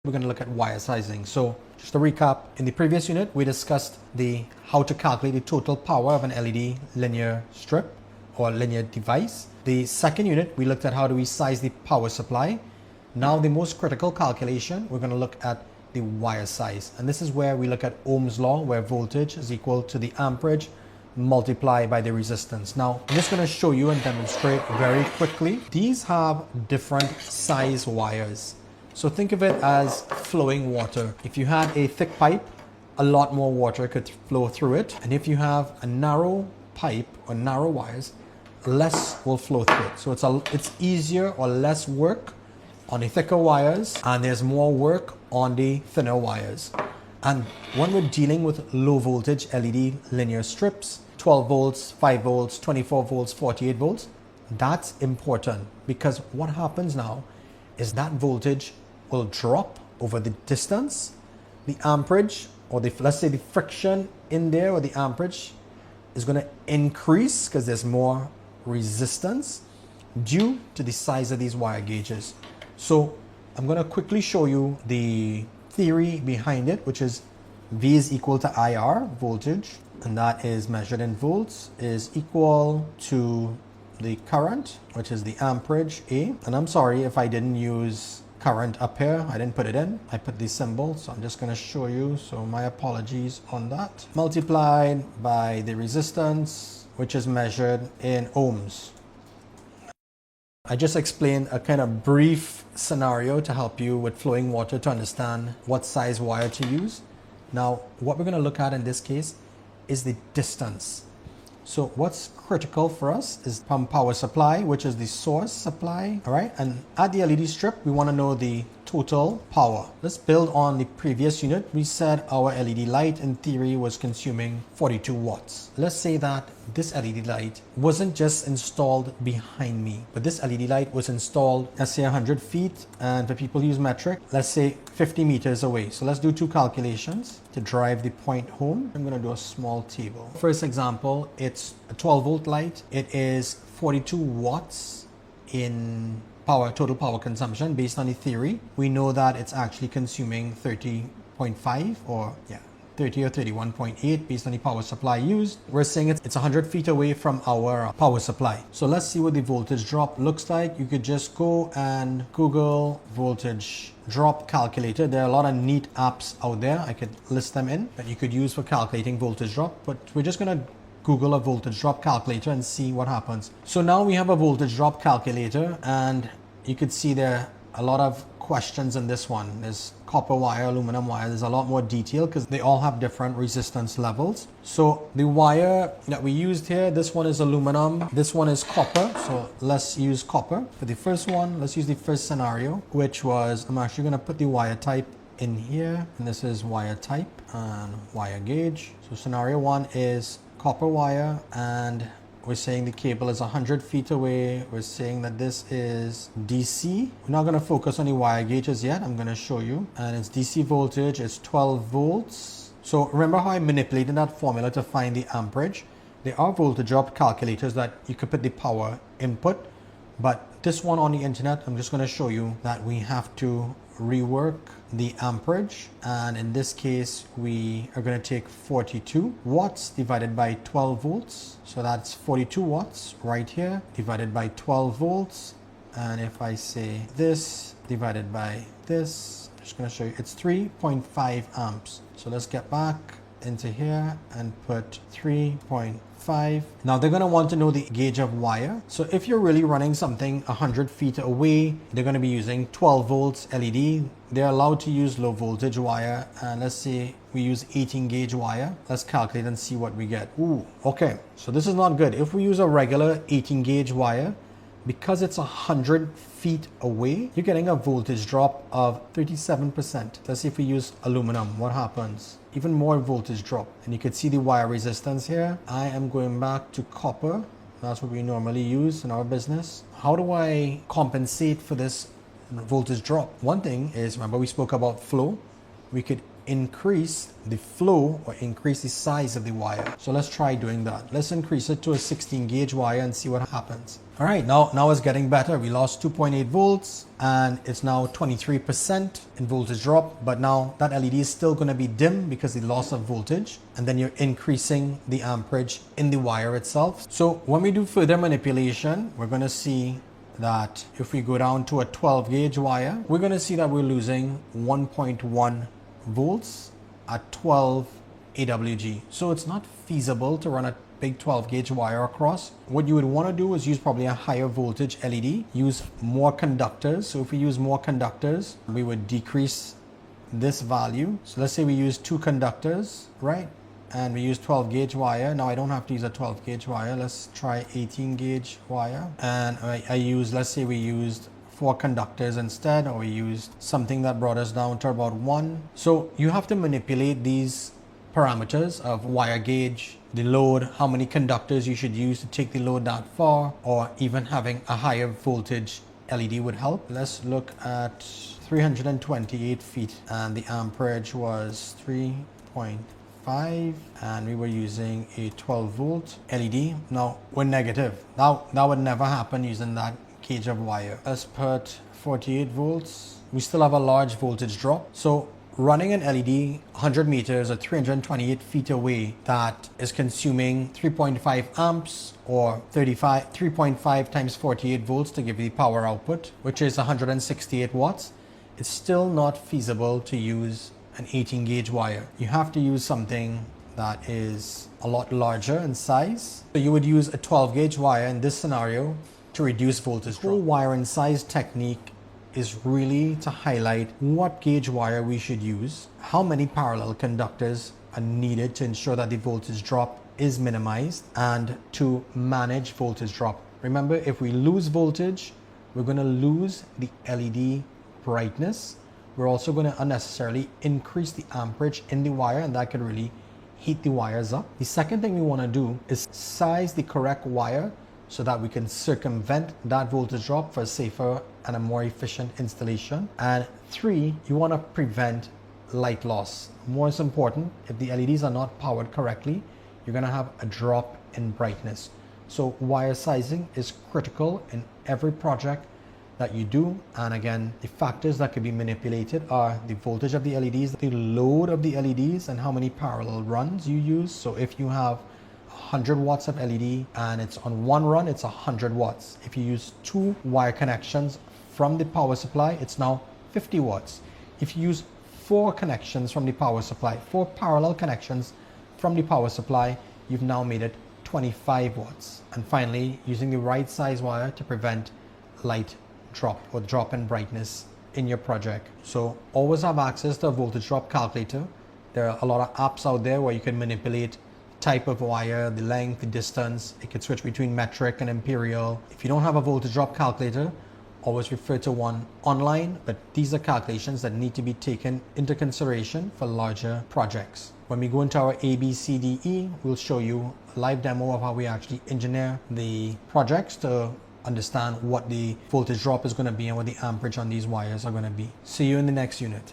We're going to look at wire sizing. So just to recap, in the previous unit, we discussed how to calculate the total power of an LED linear strip or linear device. The second unit, we looked at how do we size the power supply. Now the most critical calculation, we're going to look at the wire size. And this is where we look at Ohm's law, where voltage is equal to the amperage multiplied by the resistance. Now, I'm just going to show you and demonstrate very quickly. These have different size wires. So think of it as flowing water. If you had a thick pipe, a lot more water could flow through it. And if you have a narrow pipe or narrow wires, less will flow through it. So it's easier or less work on the thicker wires, and there's more work on the thinner wires. And when we're dealing with low voltage LED linear strips, 12 volts, 5 volts, 24 volts, 48 volts, that's important, because what happens now is that voltage will drop over the distance. The amperage, or let's say the friction in there, or the amperage is going to increase because there's more resistance due to the size of these wire gauges. So I'm going to quickly show you the theory behind it, which is V is equal to IR, voltage, and that is measured in volts, is equal to the current, which is the amperage A. And I'm sorry if I didn't use current up here, I didn't put it in, I put the symbol, so I'm just going to show you, so my apologies on that, multiplied by the resistance, which is measured in ohms. I just explained a kind of brief scenario to help you with flowing water to understand what size wire to use. Now, what we're going to look at in this case is the distance. So what's critical for us is from power supply, which is the source supply, all right? And at the LED strip, we want to know the total power. Let's build on the previous unit. We said our LED light in theory was consuming 42 watts. Let's say that this LED light wasn't just installed behind me, but this LED light was installed, let's say 100 feet, and for people who use metric, let's say 50 meters away. So let's do two calculations to drive the point home. I'm going to do a small table. First example, it's a 12 volt light. It is 42 watts in power, total power consumption. Based on the theory, we know that it's actually consuming 30.5 or 30 or 31.8 based on the power supply used. We're saying it's 100 feet away from our power supply. So let's see what the voltage drop looks like. You could just go and Google voltage drop calculator. There are a lot of neat apps out there. I could list them in that you could use for calculating voltage drop, but we're just going to Google a voltage drop calculator and see what happens. So now we have a voltage drop calculator, and you could see there are a lot of questions in this one. There's copper wire, aluminum wire. There's a lot more detail because they all have different resistance levels. So the wire that we used here, this one is aluminum, this one is copper. So let's use copper. For the first one, let's use the first scenario, which was, I'm actually going to put the wire type in here, and this is wire type and wire gauge. So scenario one is copper wire, and we're saying the cable is 100 feet away. We're saying that this is DC. We're not going to focus on the wire gauges yet. I'm going to show you. And it's DC voltage. It's 12 volts. So remember how I manipulated that formula to find the amperage? There are voltage drop calculators that you could put the power input. But this one on the internet, I'm just going to show you that we have to rework the amperage, and in this case we are going to take 42 watts divided by 12 volts, so that's 42 watts right here divided by 12 volts, and if I say this divided by this, I'm just going to show you, it's 3.5 amps. So let's get back into here and put 3.5. Now they're going to want to know the gauge of wire. So if you're really running something 100 feet away, they're going to be using 12 volts LED. They're allowed to use low voltage wire, and let's say we use 18 gauge wire. Let's calculate and see what we get. Ooh, okay, so this is not good. If we use a regular 18 gauge wire, because it's 100 feet away, you're getting a voltage drop of 37%. Let's see if we use aluminum, what happens? Even more voltage drop. And you can see the wire resistance here. I am going back to copper. That's what we normally use in our business. How do I compensate for this voltage drop? One thing is, remember we spoke about flow. We could increase the flow or increase the size of the wire. So let's try doing that. Let's increase it to a 16 gauge wire and see what happens. All right, now it's getting better. We lost 2.8 volts and it's now 23% in voltage drop, but now that LED is still going to be dim because of the loss of voltage, and then you're increasing the amperage in the wire itself. So when we do further manipulation, we're going to see that if we go down to a 12 gauge wire, we're going to see that we're losing 1.1 volts at 12 AWG. So it's not feasible to run a big 12 gauge wire across. What you would want to do is use probably a higher voltage LED, use more conductors. So if we use more conductors, we would decrease this value. So let's say we use 2 conductors, right? And we use 12 gauge wire. Now I don't have to use a 12 gauge wire. Let's try 18 gauge wire. And let's say we used 4 conductors instead, or we used something that brought us down to about 1. So you have to manipulate these parameters of wire gauge, the load, how many conductors you should use to take the load that far, or even having a higher voltage LED would help. Let's look at 328 feet and the amperage was 3.5 and we were using a 12 volt LED. Now we're negative. Now that would never happen using that gauge of wire. Let's put 48 volts. We still have a large voltage drop. So running an LED 100 meters or 328 feet away that is consuming 3.5 amps or 3.5 times 48 volts to give you the power output, which is 168 watts, it's still not feasible to use an 18 gauge wire. You have to use something that is a lot larger in size. So you would use a 12 gauge wire in this scenario to reduce voltage drop. The whole wire and size technique is really to highlight what gauge wire we should use, how many parallel conductors are needed to ensure that the voltage drop is minimized, and to manage voltage drop. Remember, if we lose voltage, we're going to lose the LED brightness. We're also going to unnecessarily increase the amperage in the wire, and that could really heat the wires up. The second thing we want to do is size the correct wire so that we can circumvent that voltage drop for a safer and a more efficient installation. And 3, you want to prevent light loss. Most important, if the LEDs are not powered correctly, you're going to have a drop in brightness. So wire sizing is critical in every project that you do. And again, the factors that can be manipulated are the voltage of the LEDs, the load of the LEDs, and how many parallel runs you use. So if you have 100 watts of LED and it's on one run, it's 100 watts. If you use 2 wire connections from the power supply, it's now 50 watts. If you use 4 connections from the power supply, 4 parallel connections from the power supply, you've now made it 25 watts. And finally, using the right size wire to prevent light drop or drop in brightness in your project. So always have access to a voltage drop calculator. There are a lot of apps out there where you can manipulate type of wire, the length, the distance. It can switch between metric and imperial. If you don't have a voltage drop calculator, always refer to one online, but these are calculations that need to be taken into consideration for larger projects. When we go into our ABCDE, we'll show you a live demo of how we actually engineer the projects to understand what the voltage drop is going to be and what the amperage on these wires are going to be. See you in the next unit.